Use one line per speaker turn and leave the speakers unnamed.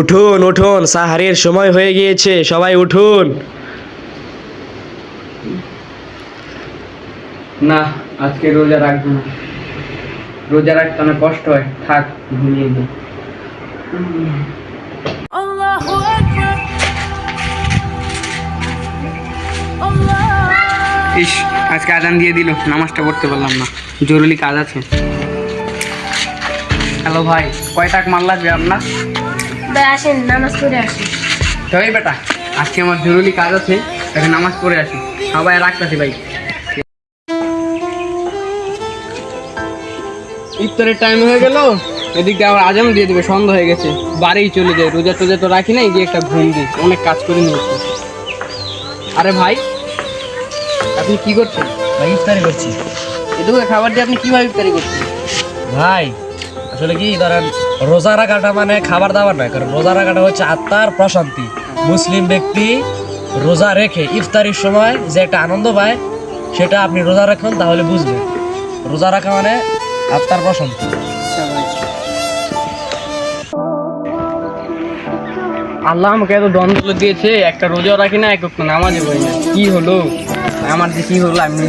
উঠুন উঠুন, সাহারের সময় হয়ে গিয়েছে, সবাই উঠুন।
না, আজকে রোজা রাখবো না। রোজা রাখতে অনেক কষ্ট হয়, থাক ঘুমিয়ে দিই।
Allahu Akbar. Allah.
ইস, আজকে আজান দিয়ে দিল, নামাজটা পড়তে পারলাম না, জরুরি কাজ আছে। হ্যালো ভাই, কয় টাকা মাল লাগবে আপনার?
ভাই আসেন, নামাজ পড়ে আসেন।
তবে বেটা, আজকে আমার জরুরি কাজ আছে, তাকে নামাজ পড়ে আসি। সবাই রাখতেছি ভাই। ইফতারের টাইম হয়ে গেল, এদিকে আবার আজান দিয়ে দিবে, সন্ধ্যা হয়ে গেছে। বাড়িই চলে যায়, রোজা টোজা তো রাখি নাই, গিয়ে একটা ঘুম দিই, অনেক কাজ করে নিয়েছি। আরে ভাই, আপনি কি করছেন?
ভাই ইফতারি করছি।
এটুকু খাবার দিয়ে আপনি কিভাবে ইফতারি করছেন?
ভাই আসলে কি ধরেন, রোজা রাখাটা মানে খাবার দাবার নয়, কারণ রোজা রাখাটা হচ্ছে আত্মার প্রশান্তি। মুসলিম ব্যক্তি রোজা রেখে ইফতারির সময় যে একটা আনন্দ পায়, সেটা আপনি রোজা রাখুন তাহলে বুঝবেন। রোজা রাখা মানে আত্মার প্রশান্তি।
আল্লাহ আমাকে এত দ্বন্দ্ব দিয়েছে, একটা রোজা রাখি না, এক নামাজে পড়ি না, কি হলো আমার, যে কি হলো আমি